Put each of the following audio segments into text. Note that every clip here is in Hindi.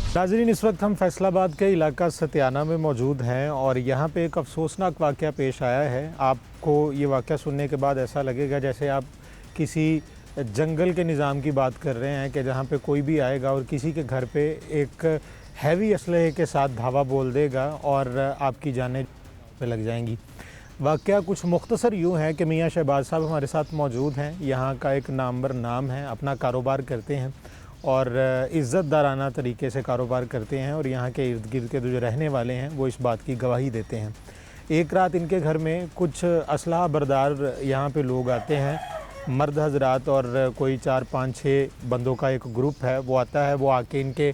नाज़रीन, इस वक्त हम फैसलाबाद के इलाका सतियाना में मौजूद हैं और यहाँ पे एक अफसोसनाक वाक़या पेश आया है। आपको ये वाक़या सुनने के बाद ऐसा लगेगा जैसे आप किसी जंगल के निज़ाम की बात कर रहे हैं कि जहाँ पे कोई भी आएगा और किसी के घर पे एक हैवी असलहे के साथ धावा बोल देगा और आपकी जानें पे लग जाएंगी। वाक़या कुछ मुख्तसर यूँ है कि मियाँ शहबाज साहब हमारे साथ मौजूद हैं। यहाँ का एक नामवर नाम है, अपना कारोबार करते हैं और इज़्ज़तदाराना तरीके से कारोबार करते हैं और यहाँ के इर्द गिर्द के जो रहने वाले हैं वो इस बात की गवाही देते हैं। एक रात इनके घर में कुछ असलहा बरदार यहाँ पे लोग आते हैं, मर्द हजरात, और कोई 4-5-6 बंदों का एक ग्रुप है। वो आता है, वो आके इनके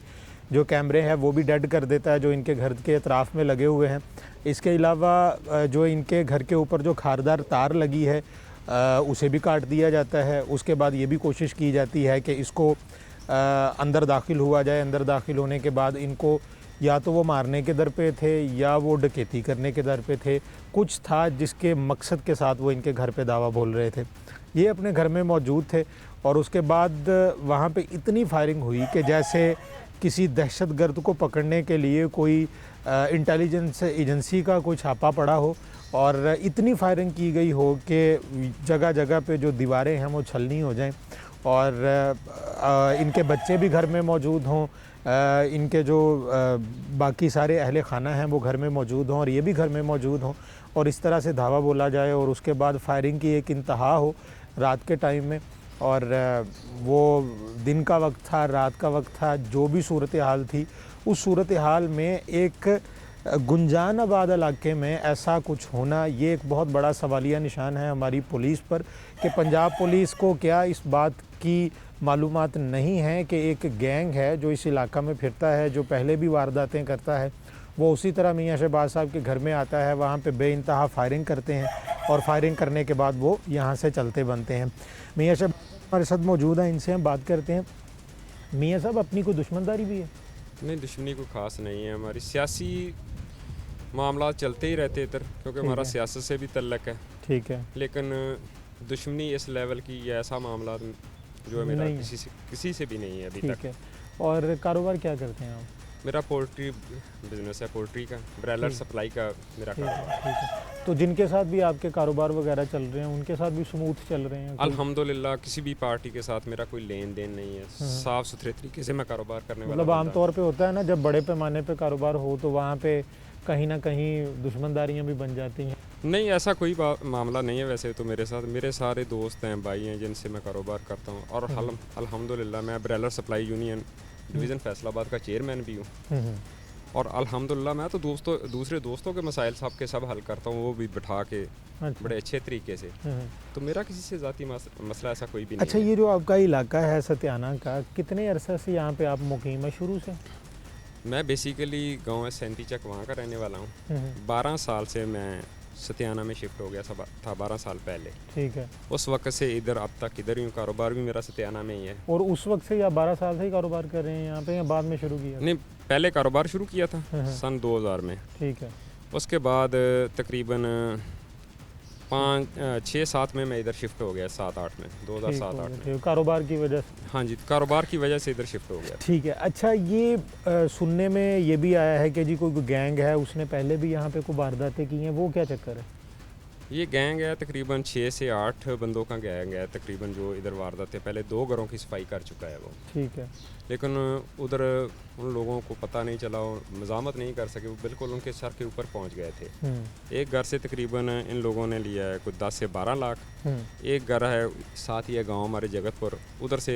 जो कैमरे हैं वो भी डेड कर देता है जो इनके घर के अतराफ़ में लगे हुए हैं। इसके अलावा जो इनके घर के ऊपर जो खारदार तार लगी है उसे भी काट दिया जाता है। उसके बाद ये भी कोशिश की जाती है कि इसको अंदर दाखिल हुआ जाए। अंदर दाखिल होने के बाद इनको या तो वो मारने के दर पे थे या वो डकैती करने के दर पे थे। कुछ था जिसके मकसद के साथ वो इनके घर पे दावा बोल रहे थे। ये अपने घर में मौजूद थे और उसके बाद वहाँ पे इतनी फायरिंग हुई कि जैसे किसी दहशतगर्द को पकड़ने के लिए कोई इंटेलिजेंस एजेंसी का कोई छापा पड़ा हो और इतनी फायरिंग की गई हो कि जगह जगह पे जो दीवारें हैं वो छलनी हो जाएं और इनके बच्चे भी घर में मौजूद हों, इनके जो बाकी सारे अहले खाना हैं वो घर में मौजूद हों और ये भी घर में मौजूद हों और इस तरह से धावा बोला जाए और उसके बाद फायरिंग की एक इंतहा हो रात के टाइम में। और वो दिन का वक्त था, रात का वक्त था, जो भी सूरत हाल थी उस सूरत हाल में एक गुंजान आबाद इलाके में ऐसा कुछ होना, ये एक बहुत बड़ा सवालिया निशान है हमारी पुलिस पर कि पंजाब पुलिस को क्या इस बात की मालूमात नहीं है कि एक गैंग है जो इस इलाका में फिरता है, जो पहले भी वारदातें करता है। वो उसी तरह मियाँ शहबाज साहब के घर में आता है, वहाँ पे बेइंतहा फायरिंग करते हैं और फायरिंग करने के बाद वो यहाँ से चलते बनते हैं। मियाँ साहब हमारे साथ मौजूद हैं, इनसे हम बात करते हैं। मियाँ साहब, अपनी कोई दुश्मनदारी भी है? नहीं, दुश्मनी कोई ख़ास नहीं है। हमारी सियासी मामला चलते ही रहते इधर, क्योंकि हमारा सियासत से भी तल्लक है। ठीक है, लेकिन दुश्मनी इस लेवल की या ऐसा मामला जो है मेरा किसी से भी नहीं है अभी तक। ठीक है। और कारोबार क्या करते हैं आप? मेरा पोल्ट्री बिजनेस है, पोल्ट्री का ब्रॉयलर सप्लाई का मेरा कारोबार। ठीक है। तो जिनके साथ भी आपके कारोबार वगैरह चल रहे हैं उनके साथ भी स्मूथ चल रहे हैं? अल्हम्दुलिल्लाह किसी भी पार्टी के साथ मेरा कोई लेन देन नहीं है। साफ़ सुथरे तरीके से मैं कारोबार करने वाला। मतलब आमतौर पे होता है ना, जब बड़े पैमाने पे कारोबार हो तो वहाँ पे कहीं ना कहीं दुश्मनदारियाँ भी बन जाती हैं। नहीं, ऐसा कोई मामला नहीं है। वैसे तो मेरे साथ मेरे सारे दोस्त हैं, भाई हैं जिनसे मैं कारोबार करता हूँ और अल्हम्दुलिल्लाह मैं broiler supply union division Faisalabad का चेयरमैन भी हूँ। और अल्हम्दुलिल्लाह मैं तो दूसरे दोस्तों के मसाइल सब के सब हल करता हूँ, वो भी बिठा के बड़े अच्छे तरीके से। तो मेरा किसी से ज़ाती मसला ऐसा कोई भी नहीं। अच्छा, ये जो आपका इलाका है सतियाना का, कितने अरसे से यहाँ पे आप मुकीम है? शुरू से? मैं बेसिकली गाँव है सैंती चक, वहाँ का रहने वाला हूँ। 12 साल से मैं सतियाना में शिफ्ट हो गया था 12 साल पहले। ठीक है। उस वक्त से इधर अब तक इधर ही हूँ। कारोबार भी मेरा सतियाना में ही है। और उस वक्त से या 12 साल से ही कारोबार कर रहे हैं यहाँ पे या बाद में शुरू किया? नहीं, पहले कारोबार शुरू किया था सन 2000 में। ठीक है। उसके बाद तकरीबन 5-6-7 में मैं इधर शिफ्ट हो गया, 7-8 में, 2007-8 में। कारोबार की वजह से? हाँ जी, कारोबार की वजह से इधर शिफ्ट हो गया। ठीक है। अच्छा, ये सुनने में ये भी आया है कि जी कोई गैंग है, उसने पहले भी यहाँ पे कोई वारदातें की हैं, वो क्या चक्कर है? ये गैंग है, तकरीबन 6 से 8 बंदों का गैंग है तकरीबन, जो इधर वारदातें पहले 2 घरों की सफाई कर चुका है वो। ठीक है। लेकिन उधर उन लोगों को पता नहीं चला, मज़ामत नहीं कर सके, वो बिल्कुल उनके सर के ऊपर पहुंच गए थे। एक घर से तकरीबन इन लोगों ने लिया है कुछ 10 से 12 लाख। एक घर है साथ ही है गाँव हमारे जगतपुर, उधर से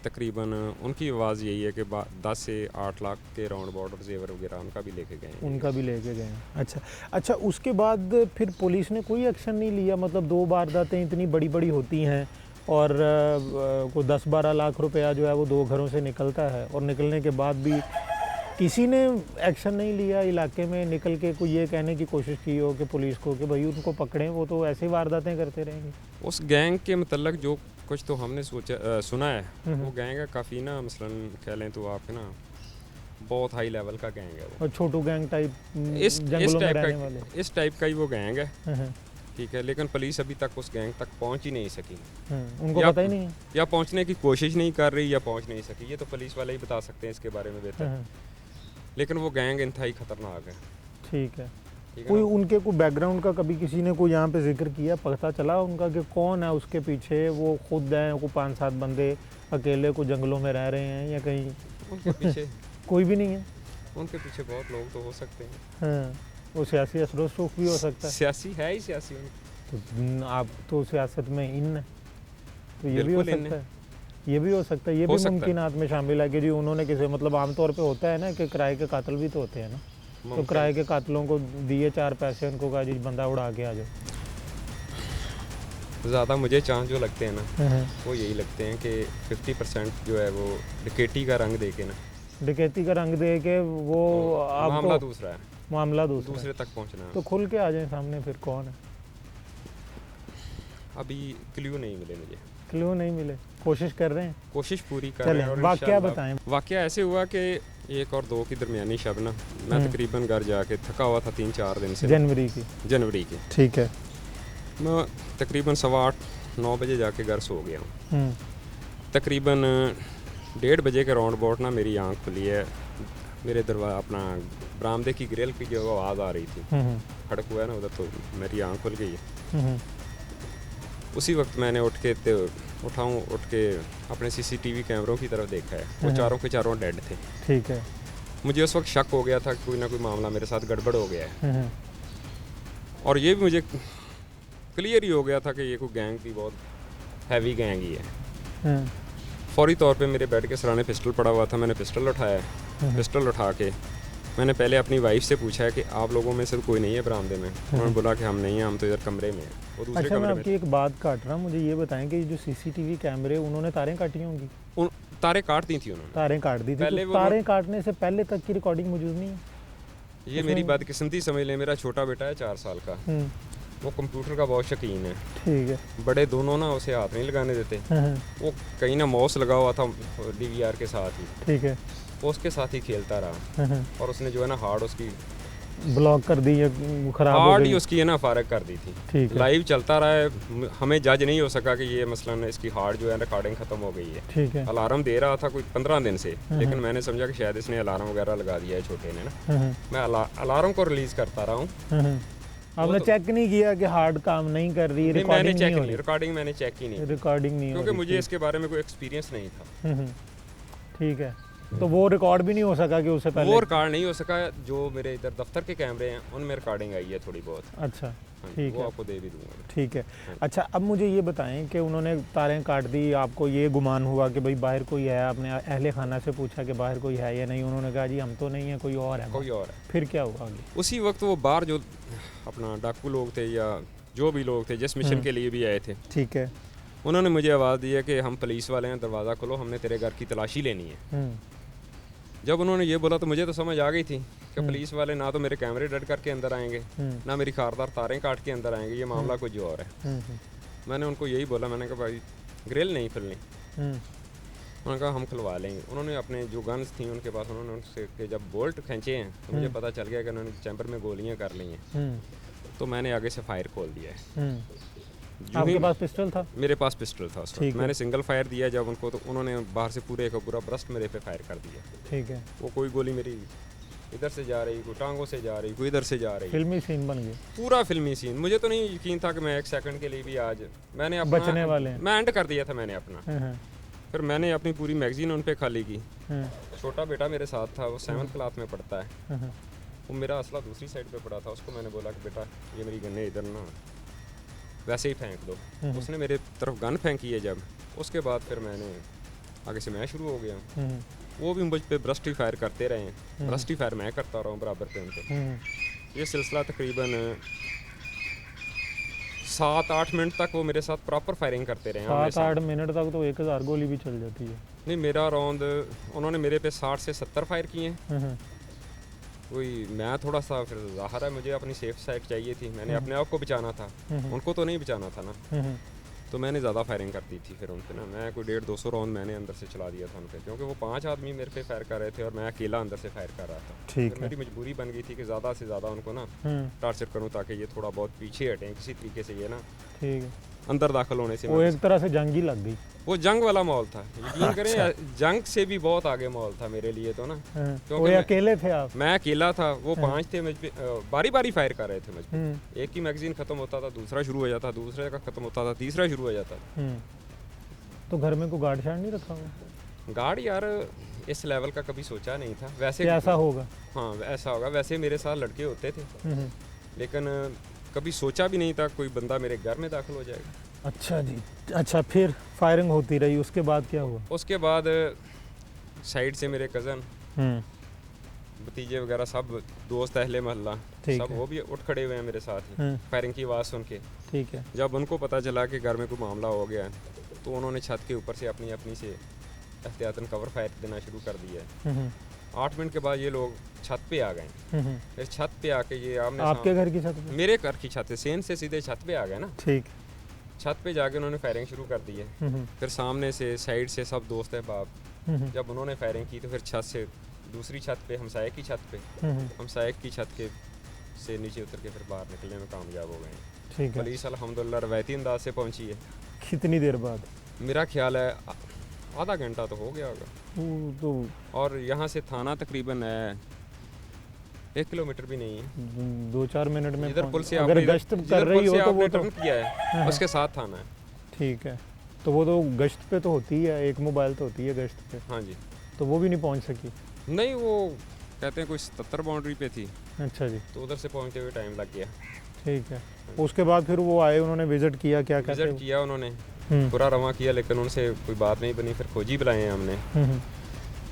तकरीबन उनकी आवाज़ यही है कि 10 से 8 लाख के राउंड बॉर्डर जेवर वगैरह उनका भी लेके गए। उनका भी लेके गए। अच्छा, उसके बाद फिर पुलिस ने कोई एक्शन नहीं लिया? मतलब 2 वारदातें इतनी बड़ी बड़ी होती हैं और को 10-12 लाख रुपया जो है वो 2 घरों से निकलता है और निकलने के बाद भी किसी ने एक्शन नहीं लिया? इलाके में निकल के कोई ये कहने की कोशिश की हो कि पुलिस को कि भाई उनको पकड़ें, वो तो ऐसे ही वारदातें करते रहेंगे? उस गैंग के मतलब जो कुछ तो हमने सुना है, वो गैंग है काफ़ी ना, मसलन कह लें तो आपके ना बहुत हाई लेवल का गैंग है वो। और छोटू गैंग टाइप, इस टाइप का ही वो गैंग है ठीक है, लेकिन पुलिस अभी तक उस गैंग तक पहुंच ही नहीं सकी, उनको या- पता ही नहीं है। या पहुंचने की कोशिश नहीं कर रही या पहुंच नहीं सकी, ये तो पुलिस वाले ही बता सकते हैं इसके बारे में बेहतर। लेकिन वो गैंग इंतहाई खतरनाक है। ठीक है। ठीक है कोई ना? उनके कोई बैकग्राउंड का कभी किसी ने कोई यहाँ पे जिक्र किया, पता चला उनका कि कौन है उसके पीछे? वो खुद हैं, को 5-7 बंदे अकेले को जंगलों में रह रहे हैं, या कहीं उनके पीछे कोई भी नहीं है? उनके पीछे बहुत लोग तो हो सकते हैं। हाँ, वो सियासी असर-ओ-रसूख भी हो सकता है। सियासी है ही सियासी तो आप तो सियासत में इन है, तो ये भी हो बिल्कुल इन सकता है। ये भी हो सकता है, ये हो भी सकता है। मुमकिनात में शामिल है कि जी उन्होंने किसी, मतलब आमतौर पे होता है ना कि किराए के कातिल भी तो होते हैं ना, तो मुमकिन। किराए के कातिलों को दिए 4 पैसे, उनको कहा जी बंदा उड़ा के आ जाओ। ज़्यादा मुझे चांस जो लगते हैं ना वो यही लगते हैं कि 50% जो है वो डकैती का रंग दे के ना, डकैती का रंग दे के वो मामला आपको दूसरा है, मामला दूसरा दूसरे तक पहुंचना है। तो खुल के आ जाए सामने, फिर कौन है? अभी क्ल्यू नहीं मिले मुझे, क्लू नहीं मिले, कोशिश कर रहे हैं। कोशिश पूरी कर चलें, रहे हैं। और वाकया इंशाल्लाह- बताएं। वाकया ऐसे हुआ कि 1 और 2 की दरमियानी शब ना, मैं तकरीबन घर जाके थका हुआ था 3-4 दिन से, जनवरी की। जनवरी की। ठीक है। मैं तकरीबन 8:15-9 बजे जाके घर सो गया हूँ। हम्म, तकरीबन 1:30 बजे के राउंड अबाउट ना मेरी आंख खुली है। मेरे दरवाज़ा अपना बरामदे की ग्रिल की जो आवाज़ आ रही थी, हम्म, खड़क हुआ है ना उधर, तो मेरी आंख खुल गई है। हम्म, उसी वक्त मैंने उठ के अपने सीसीटीवी कैमरों की तरफ देखा है, वो चारों के चारों डेड थे। ठीक है। मुझे उस वक्त शक हो गया था कि कोई ना कोई मामला मेरे साथ गड़बड़ हो गया है, हम्म, और ये भी मुझे क्लियर ही हो गया था कि ये कोई गैंग भी बहुत हैवी गैंग ही है। हम्म, फौरी तौर पे मेरे बेड के सराहने पिस्टल पड़ा हुआ था, मैंने पिस्टल उठाया। पिस्टल उठा के मैंने पहले अपनी वाइफ से पूछा है कि आप लोगों में से तो कोई नहीं है बरामदे में? उन्होंने बोला कि हम नहीं हैं, हम तो इधर कमरे में हैं। वो दूसरे अच्छा, मैं कमरे में आपकी एक बात काट रहा हूँ, मुझे ये बताएं कि जो सीसीटीवी कैमरे, उन्होंने तारें काटी होंगी? उन तारें काट दी थी उन्होंने। तारें काट दी थी, पहले तो वो तारें काटने से पहले तक की रिकॉर्डिंग मौजूद नहीं है? ये मेरी बदकिस्मती समझ लें, मेरा छोटा बेटा है 4 साल का, वो कंप्यूटर का बहुत शौकीन है। ठीक है। बड़े दोनों ना उसे हाथ नहीं लगाने देते। वो कहीं ना माउस लगा हुआ था डीवीआर के साथ ही, ठीक है। वो उसके साथ ही खेलता रहा, और उसने जो है ना हार्ड उसकी ब्लॉक कर दी या खराब हो हार्ड ही गई? उसकी है ना फारग कर दी थी। ठीक है। लाइव चलता रहा है, हमें जज नहीं हो सका कि ये मसलन इसकी हार्ड जो है रिकॉर्डिंग ख़त्म हो गई है। ठीक है। अलार्म दे रहा था कोई 15 दिन से, लेकिन मैंने समझा कि शायद इसने अलार्म वगैरह लगा दिया है छोटे ने ना। मैं अलार्म को रिलीज़ करता रहा हूँ। आपने चेक नहीं किया कि हार्ड काम नहीं कर रही, मैंने रिकॉर्डिंग चेक नहीं हो नहीं, रही? रिकॉर्डिंग मैंने चेक ही नहीं, रिकॉर्डिंग नहीं हो क्योंकि रही, मुझे इसके बारे में कोई एक्सपीरियंस नहीं था। ठीक है। तो वो रिकॉर्ड भी नहीं हो सका कि उससे पहले? वो रिकॉर्ड नहीं हो सका। जो मेरे इधर दफ्तर के कैमरे हैं उनमें रिकॉर्डिंग आई है थोड़ी बहुत। अच्छा, हाँ, ठीक वो है। आपको दे भी दूंगा। ठीक है। अच्छा, अब मुझे ये बताएं कि उन्होंने तारें काट दी, आपको ये गुमान हुआ कि भाई बाहर कोई है, आपने अहले खाना से पूछा कि बाहर कोई है या नहीं, उन्होंने कहा जी हम तो नहीं है, कोई और है? कोई और है। फिर क्या हुआ आगे? उसी वक्त वो बाहर जो अपना डाकू लोग थे या जो भी लोग थे जिस मिशन के लिए भी आए थे, ठीक है। उन्होंने मुझे आवाज़ दी है कि हम पुलिस वाले हैं, दरवाज़ा खोलो, हमने तेरे घर की तलाशी लेनी है। जब उन्होंने ये बोला तो मुझे तो समझ आ गई थी कि पुलिस वाले ना तो मेरे कैमरे डट करके अंदर आएंगे, ना मेरी खारदार तारें काट के अंदर आएंगे, ये मामला कुछ और है। मैंने उनको यही बोला, मैंने कहा भाई ग्रिल नहीं खुलनी। उन्होंने कहा हम खुलवा लेंगे। उन्होंने अपने जो गन्स थी उनके पास, उन्होंने उनसे के जब बोल्ट खींचे हैं तो मुझे पता चल गया कि उन्होंने चैम्बर में गोलियां कर ली हैं। तो मैंने आगे से फायर खोल दिया है। आपके पास पिस्टल था? मेरे पास पिस्टल था उस ठीक वक्त। है। मैंने सिंगल फायर दिया जब उनको, तो उन्होंने बाहर से पूरे का पूरा ब्रस्ट मेरे पे फायर कर दिया। ठीक है। वो कोई गोली मेरी इधर से जा रही, कोई टांगों से जा रही, कोई इधर से जा रही। फिल्मी सीन बन गया। पूरा फिल्मी सीन। मुझे तो नहीं यकीन था कि मैं 1 सेकंड के लिए भी आज मैंने अपना बचने वाले हैं। मैं एंड कर दिया था मैंने अपना। फिर मैंने अपनी पूरी मैगजीन उन पे खाली की। छोटा बेटा मेरे साथ था, वो 7th क्लास में पढ़ता है। वो मेरा असला दूसरी साइड पे पड़ा था, उसको मैंने बोला कि बेटा ये मेरी गन्ने इधर ना वैसे ही फेंक दो। उसने मेरे तरफ गन फेंकी है। जब उसके बाद फिर मैंने आगे से मैं शुरू हो गया। वो भी मुझ पे ब्रस्ट ही फायर करते रहे हैं, ब्रस्ट ही फायर मैं करता रहा हूँ बराबर पे उनके। ये सिलसिला तकरीबन 7-8 मिनट तक वो मेरे साथ प्रॉपर फायरिंग करते रहे। 7-8 मिनट तक तो 1000 गोली भी चल जाती है। नहीं, मेरा राउंड उन्होंने मेरे पे 60 से 70 फायर किए हैं। कोई मैं थोड़ा सा, फिर ज़ाहिर है मुझे अपनी सेफ साइड चाहिए थी, मैंने अपने आप को बचाना था, उनको तो नहीं बचाना था ना। तो मैंने ज़्यादा फायरिंग कर दी थी फिर उन पे ना। मैं कोई 150-200 राउंड मैंने अंदर से चला दिया था उन पे, क्योंकि वो 5 आदमी मेरे पे फायर कर रहे थे और मैं अकेला अंदर से फायर कर रहा था। ठीक फिर है। मेरी मजबूरी बन गई थी कि ज़्यादा से ज़्यादा उनको ना टार्चर करूँ, ताकि ये थोड़ा बहुत पीछे हटें किसी तरीके से, ये ना ठीक है। अंदर दाखिल होने से। वो एक तरह से जंग ही लग गई। वो जंग वाला माहौल था, यकीन करें जंग से भी बहुत आगे माहौल था मेरे लिए तो ना। वो अकेले थे आप? मैं अकेला था, वो 5 थे मुझ पे, बारी बारी फायर कर रहे थे मुझ पे। एक ही मैगजीन खत्म होता था दूसरा शुरू हो जाता, दूसरे का खत्म होता था तीसरा शुरू हो जाता। तो घर में कोई गार्ड शार्ड नहीं रखा हुआ? गार्ड यार इस लेवल का कभी सोचा नहीं था वैसे। ऐसा होगा? हाँ ऐसा होगा। वैसे मेरे साथ लड़के होते थे, लेकिन कभी सोचा भी नहीं था कोई बंदा मेरे घर में दाखिल हो जाएगा। अच्छा जी। अच्छा, फिर फायरिंग होती रही, उसके बाद क्या हुआ? उसके बाद साइड से मेरे कज़न, भतीजे वगैरह सब दोस्त अहले मोहल्ला सब वो भी उठ खड़े हुए हैं मेरे साथ ही फायरिंग की आवाज़ सुन के। ठीक है। जब उनको पता चला कि घर में कोई मामला हो गया है, तो उन्होंने छत के ऊपर से अपनी से एहतियातन कवर फायर देना शुरू कर दिया है। 8 मिनट के बाद ये लोग छत पे आ गए। फिर छत पे आके ये आमने आपके घर की छत पे? मेरे घर की छत है, सेन से सीधे छत पे आ गए ना। ठीक। छत पे जाके उन्होंने फायरिंग शुरू कर दी है। फिर सामने से साइड से सब दोस्त है बाप, जब उन्होंने फायरिंग की तो फिर छत से दूसरी छत पे, हमसाये की छत पे, हमसाये की छत के से नीचे उतर के फिर बाहर निकलने में कामयाब हो गए। ठीक है। पुलिस अल्हम्दुलिल्लाह रवायती अंदाज से पहुंची है। कितनी देर बाद? मेरा ख्याल है आधा घंटा तो हो गया होगा। तो और यहाँ से थाना तकरीबन 1 किलोमीटर भी नहीं है। 2-4 मिनट में इधर पुल से अगर गश्त कर रही हो तो वो तो किया है उसके साथ थाना है। ठीक है। तो वो तो गश्त पे तो होती है, एक मोबाइल तो होती है गश्त पे। हाँ जी। तो वो भी नहीं पहुंच सकी? नहीं, वो कहते हैं कोई 77 बाउंड्री पे थी। अच्छा जी। तो उधर से पहुंचते हुए टाइम लग गया। ठीक है। उसके बाद फिर वो आए, उन्होंने विजिट किया, क्या कहते हैं? विजिट किया उन्होंने, पूरा रवा किया, लेकिन उनसे कोई बात नहीं बनी। फिर खोजी बुलाए हैं हमने।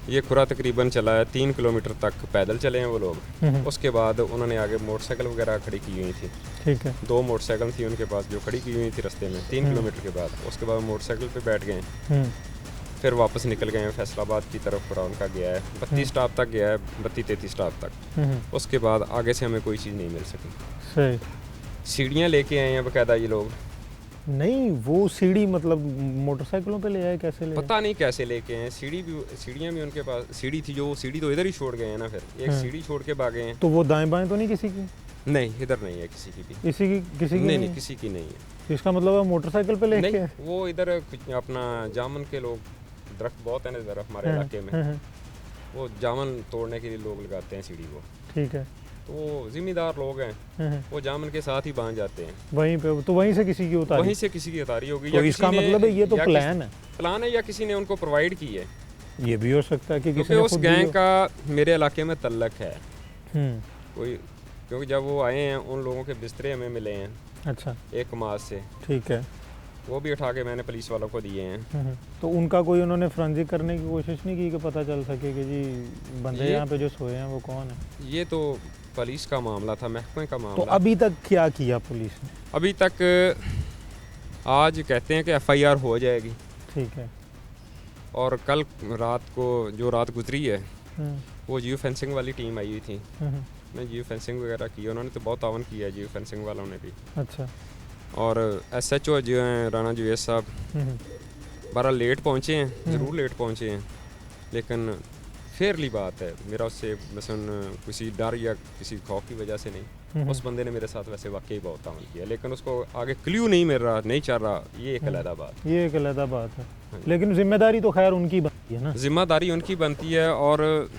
ये खुरा तकरीबन चला है 3 किलोमीटर तक पैदल चले हैं वो लोग। उसके बाद उन्होंने आगे मोटरसाइकिल वगैरह खड़ी की हुई थी। ठीक है। 2 मोटरसाइकिल थी उनके पास जो खड़ी की हुई थी रास्ते में 3 किलोमीटर के बाद। उसके बाद मोटरसाइकिल पे बैठ गए, फिर वापस निकल गए हैं फैसलाबाद की तरफ। पूरा उनका गया है 32 स्टॉप तक गया है, 32-33 स्टॉप तक। उसके बाद आगे से हमें कोई चीज़ नहीं मिल सकी। सही। सीढ़ियाँ लेके आए हैं बाकायदा ये लोग। नहीं, वो सीढ़ी मतलब मोटरसाइकिलों पे ले आए, कैसे ले आए? पता नहीं कैसे लेके आए। सीढ़ियाँ भी उनके पास सीढ़ी थी, जो सीढ़ी तो इधर ही छोड़ गए हैं ना। फिर एक सीढ़ी छोड़ के भागे हैं। तो वो दाएं बाएं तो नहीं किसी की? नहीं, इधर नहीं है किसी की भी। किसी की नहीं, किसी की नहीं है। इसका मतलब मोटरसाइकिल पे लेके? वो इधर अपना जामन के लोग, दरख्त बहुत है ना इधर हमारे इलाके में, वो जामन तोड़ने के लिए लोग लगाते हैं सीढ़ी को। ठीक है। तो वो जिम्मेदार लोग हैं, वो जामन के साथ ही बांध जाते हैं वहीं पे। तो वहीं से किसी की उतारी? वहीं से किसी की उतारी होगी। तो इसका मतलब है ये तो प्लान है या किसी ने उनको प्रोवाइड की है। ये भी हो सकता है कि किसी ने उस गैंग का मेरे इलाके में तल्लक है कोई, क्योंकि जब वो आए हैं उन लोगों के बिस्तरे हमें मिले हैं। अच्छा। एक मास से। ठीक है। वो भी उठा के मैंने पुलिस वालों को दिए हैं। तो उनका कोई उन्होंने फोरेंसिक करने की कोशिश नहीं की कि पता चल सके कि जी बंदे यहाँ पे जो सोए हैं वो कौन है? ये तो पुलिस का मामला था, महकमे का मामला। तो अभी तक क्या किया पुलिस ने? अभी तक आज कहते हैं कि FIR हो जाएगी। ठीक है। और कल रात को जो रात गुजरी है वो जियो फेंसिंग वाली टीम आई हुई थी। मैं जियो फेंसिंग वगैरह की, उन्होंने तो बहुत तावन किया जियो फेंसिंग वालों ने भी। अच्छा। और SHO जो हैं राना जुवैद साहब, बड़ा लेट पहुँचे हैं, ज़रूर लेट पहुँचे हैं, लेकिन फेयरली बात है। मेरा उससे मसलन किसी डर या किसी खौफ की वजह से नहीं, उस बंदे ने मेरे साथ वैसे वाकई बहुत तावन किया, लेकिन उसको आगे क्ल्यू नहीं मिल रहा, नहीं चल रहा। ये एक अलग बात, ये एक अलग बात है। लेकिन जिम्मेदारी तो खैर उनकी बनती है ना? जिम्मेदारी उनकी बनती है, और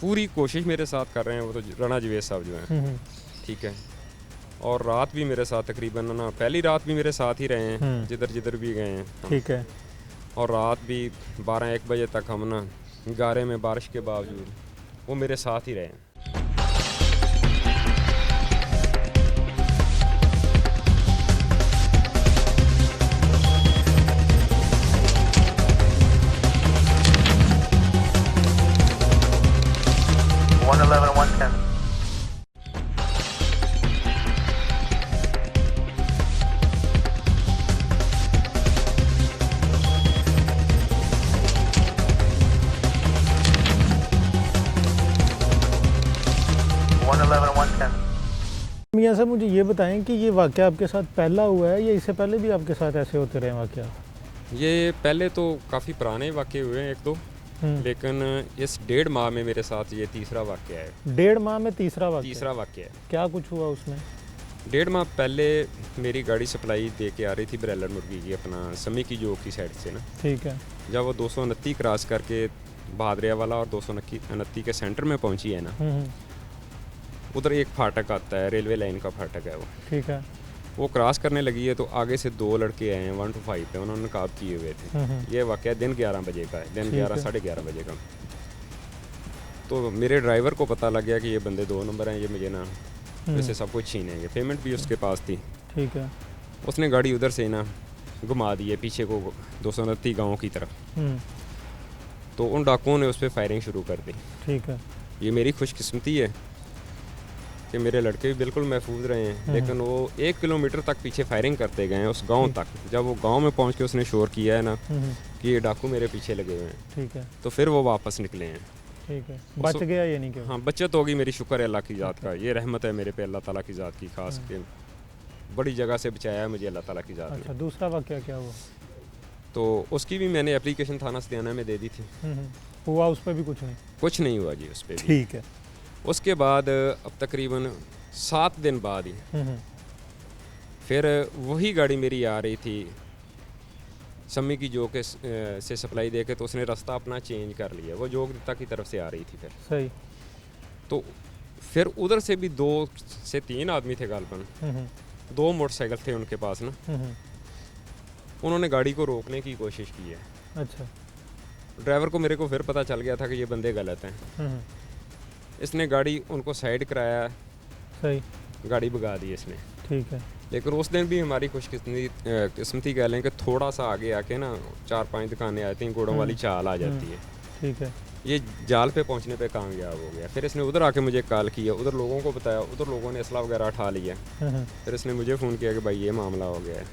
पूरी कोशिश मेरे साथ कर रहे हैं वो तो राना जुवैद साहब जो हैं। ठीक है। और रात भी मेरे साथ तकरीबन ना, पहली रात भी मेरे साथ ही रहे हैं जिधर जिधर भी गए हैं। ठीक है। और रात भी 12-1 बजे तक हम ना गारे में बारिश के बावजूद वो मेरे साथ ही रहे हैं। मियाँ साहब मुझे ये बताएं कि ये वाक़या आपके साथ पहला हुआ है या इससे पहले भी आपके साथ ऐसे होते रहे वाक़या? ये पहले तो काफ़ी पुराने वाक़ये हुए हैं एक दो, हम्म। लेकिन इस 1.5 माह में मेरे साथ ये तीसरा वाक़या है। 1.5 माह में तीसरा वाक़या? तीसरा वाक़या है। क्या कुछ हुआ उसमें? 1.5 माह पहले मेरी गाड़ी सप्लाई दे के आ रही थी ब्रैलर मुर्गी की, अपना समी की जोक की साइड से ना। ठीक है। जब वो 229 क्रॉस करके बहादरिया वाला और 229 के सेंटर में पहुंची है ना, उधर एक फाटक आता है, रेलवे लाइन का फाटक है वो। ठीक है। वो क्रॉस करने लगी है तो आगे से 2 लड़के आए हैं 1 to 5 पे, उन्होंने नकाब किए हुए थे। ये वाक़या दिन 11 बजे का है, दिन 11 साढ़े 11 बजे का। तो मेरे ड्राइवर को पता लग गया कि ये बंदे 2 नंबर हैं, ये मुझे ना वैसे सब कुछ छीनेंगे। पेमेंट भी उसके पास थी। ठीक है। उसने गाड़ी उधर से ना घुमा दी है पीछे को 229 गाँव की तरफ। तो उन डाकुओं ने उस पर फायरिंग शुरू कर दी। ठीक है। ये मेरी खुशकिस्मती है कि मेरे लड़के भी बिल्कुल महफूज रहे हैं, लेकिन वो 1 किलोमीटर तक पीछे फायरिंग करते गए हैं उस गांव तक। जब वो गांव में पहुंच के उसने शोर किया है ना कि ये डाकू मेरे पीछे लगे हुए हैं, ठीक है, तो फिर वो वापस निकले हैं। ठीक है। बच गया ये नहीं? हाँ, बचत होगी, मेरी शुक्र है अल्लाह की ज़ात का। ये रहमत है मेरे पे अल्लाह ताला की ज़ात की, खास के बड़ी जगह से बचाया है मुझे अल्लाह ताला की ज़ात अच्छा, ने। दूसरा वाक़या क्या हुआ? तो उसकी भी मैंने एप्लीकेशन थाना सतियाना में दे दी थी। हुआ उस पर भी कुछ नहीं? कुछ नहीं हुआ जी उस पर भी। ठीक है। उसके बाद अब तकरीबन 7 दिन बाद ही फिर वही गाड़ी मेरी आ रही थी सम्मी की जोक के से सप्लाई दे के, तो उसने रास्ता अपना चेंज कर लिया। वो जोगदत्ता की तरफ से आ रही थी फिर। सही। तो फिर उधर से भी 2 से 3 आदमी थे गालबन, 2 मोटरसाइकिल थे उनके पास ना। उन्होंने गाड़ी को रोकने की कोशिश की है। अच्छा। ड्राइवर को मेरे को फिर पता चल गया था कि ये बंदे गलत हैं। इसने गाड़ी उनको साइड कराया। सही। गाड़ी भगा दी इसने। ठीक है। लेकिन उस दिन भी हमारी खुशकिस्मती कह लें कि थोड़ा सा आगे आके ना 4-5 दुकानें आती हैं, घोड़ों वाली चाल आ जाती है। ठीक है। ये जाल पे पहुंचने पे कामयाब हो गया। फिर इसने उधर आके मुझे कॉल किया, उधर लोगों को बताया, उधर लोगों ने असला वगैरह उठा लिया। फिर इसने मुझे फ़ोन किया कि भाई ये मामला हो गया है।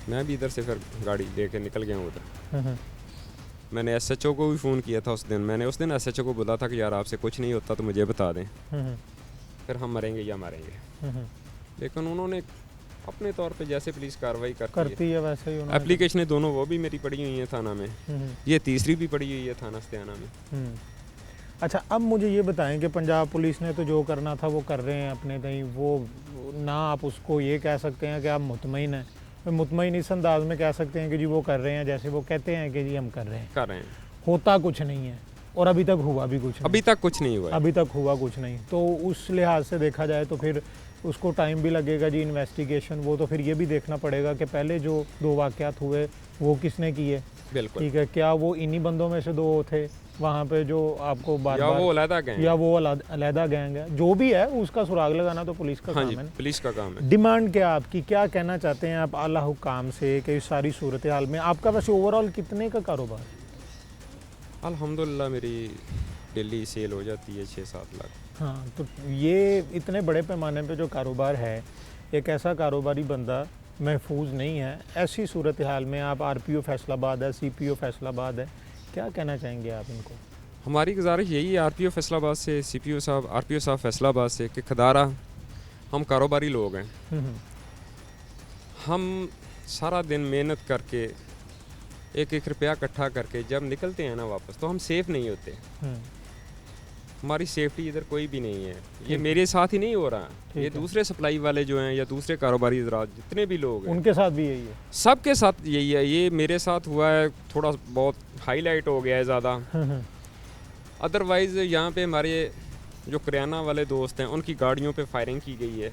मैं भी इधर से फिर गाड़ी लेके निकल गया हूँ उधर। मैंने SHO को भी फ़ोन किया था उस दिन। मैंने उस दिन SHO को बोला था कि यार आपसे कुछ नहीं होता तो मुझे बता दें, फिर हम मरेंगे या मारेंगे। लेकिन उन्होंने अपने तौर पे जैसे पुलिस कार्रवाई करती है वैसे ही एप्लीकेशनें दोनों वो भी मेरी पड़ी हुई हैं थाना में, ये तीसरी भी पड़ी हुई है थाना सतियाना में। अच्छा, अब मुझे ये बताएं कि पंजाब पुलिस ने तो जो करना था वो कर रहे हैं अपने तई, वो ना आप उसको ये कह सकते हैं कि आप मुतमईन हैं, मुतमईन इस अंदाज में कह सकते हैं कि जी वो कर रहे हैं जैसे वो कहते हैं कि जी हम कर रहे हैं। होता कुछ नहीं है और अभी तक हुआ भी कुछ नहीं। अभी तक कुछ नहीं हुआ। अभी तक हुआ कुछ नहीं। तो उस लिहाज से देखा जाए तो फिर उसको टाइम भी लगेगा जी, इन्वेस्टिगेशन। वो तो फिर ये भी देखना पड़ेगा कि पहले जो 2 वाक़यात हुए वो किसने किए। बिल्कुल। ठीक है, क्या वो इन्हीं बंदों में से 2 थे वहाँ पे जो आपको बार या वो अलहदा गैंग, या वो अलहदा गैंग है? जो भी है उसका सुराग लगाना तो पुलिस का काम है। पुलिस का काम है। डिमांड क्या आपकी, क्या कहना चाहते हैं आप आला हुकाम से कि इस सारी सूरत हाल में आपका वैसे ओवरऑल कितने का कारोबार? अल्हम्दुलिल्लाह मेरी डेली सेल हो जाती है 6-7 लाख। हाँ, तो ये इतने बड़े पैमाने पे जो कारोबार है, एक ऐसा कारोबारी बंदा महफूज नहीं है। ऐसी सूरत हाल में आप RPO फैसलाबाद है, CPO फैसलाबाद है, क्या कहना चाहेंगे आप इनको? हमारी गुजारिश यही है RPO फैसलाबाद से, CPO साहब, RPO साहब फैसलाबाद से कि खदारा हम कारोबारी लोग हैं। हम सारा दिन मेहनत करके 1-1 रुपया इकट्ठा करके जब निकलते हैं ना वापस, तो हम सेफ़ नहीं होते। हमारी सेफ्टी इधर कोई भी नहीं है। ये मेरे साथ ही नहीं हो रहा, ये दूसरे सप्लाई वाले जो हैं या दूसरे कारोबारी जितने भी लोग हैं उनके साथ भी यही है। सबके साथ यही है। ये मेरे साथ हुआ है, थोड़ा बहुत हाईलाइट हो गया है ज़्यादा। अदरवाइज़ यहाँ पे हमारे जो करियाना वाले दोस्त हैं उनकी गाड़ियों पे फायरिंग की गई है,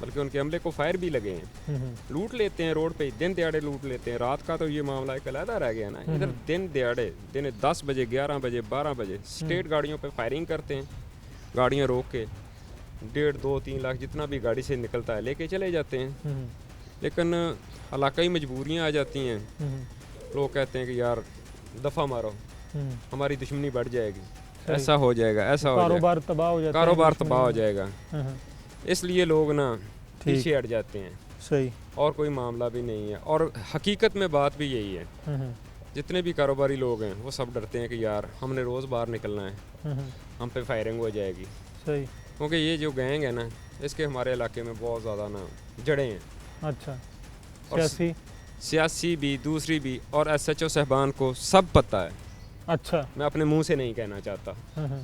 बल्कि उनके अमले को फायर भी लगे हैं। लूट लेते हैं रोड पे, दिन दिहाड़े लूट लेते हैं। रात का तो ये मामला एक अलहदा रह गया ना। इधर दिन दिहाड़े, दिन 10 बजे, 11 बजे, 12 बजे स्टेट गाड़ियों पे फायरिंग करते हैं। गाड़ियाँ रोक के 1.5-2-3 लाख जितना भी गाड़ी से निकलता है लेके चले जाते हैं। लेकिन इलाकाई मजबूरियाँ आ जाती हैं। लोग कहते हैं कि यार दफ़ा मारो, हमारी दुश्मनी बढ़ जाएगी, ऐसा हो जाएगा, ऐसा हो जाएगा, कारोबार तबाह हो जाता है, कारोबार तबाह हो जाएगा। इसलिए लोग ना पीछे हट जाते हैं। सही। और कोई मामला भी नहीं है। और हकीकत में बात भी यही है, जितने भी कारोबारी लोग हैं वो सब डरते हैं कि यार हमने रोज़ बाहर निकलना है, हम पे फायरिंग हो जाएगी। सही। क्योंकि ये जो गैंग है ना, इसके हमारे इलाके में बहुत ज़्यादा ना जड़ें हैं। अच्छा, और सियासी। सियासी भी, दूसरी भी, और SHO साहबान को सब पता है। अच्छा। मैं अपने मुंह से नहीं कहना चाहता। हम्म,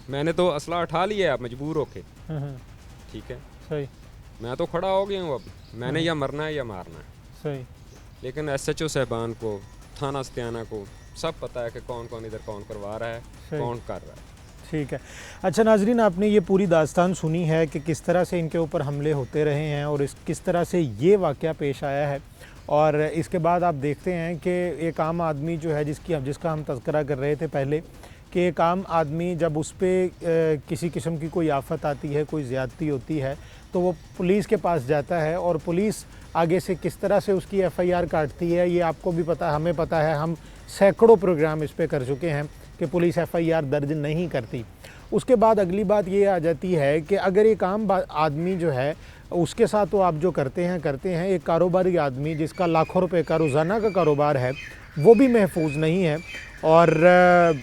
मैंने तो असला उठा लिया है अब मजबूर होके, हम्म, ठीक है। सही मैं तो खड़ा हो गया हूँ, अब मैंने या मरना है या मारना है। सही। लेकिन SHO साहबान को, थाना सत्याना को सब पता है कि कौन कौन इधर कौन करवा रहा है, सही। कौन कर रहा है। ठीक है। अच्छा नाजरीन, आपने ये पूरी दास्तान सुनी है कि किस तरह से इनके ऊपर हमले होते रहे हैं और किस तरह से ये वाक़या पेश आया है। और इसके बाद आप देखते हैं कि एक आम आदमी जो है जिसका हम तज़किरा कर रहे थे पहले, कि एक आम आदमी जब उस पर किसी किस्म की कोई आफत आती है, कोई ज़्यादती होती है, तो वो पुलिस के पास जाता है और पुलिस आगे से किस तरह से उसकी FIR काटती है, ये आपको भी पता है, हमें पता है। हम सैकड़ों प्रोग्राम इस पे कर चुके हैं कि पुलिस FIR दर्ज नहीं करती। उसके बाद अगली बात ये आ जाती है कि अगर एक आम आदमी जो है उसके साथ तो आप जो करते हैं, एक कारोबारी आदमी जिसका लाखों रुपए का रोज़ाना का कारोबार है, वो भी महफूज नहीं है। और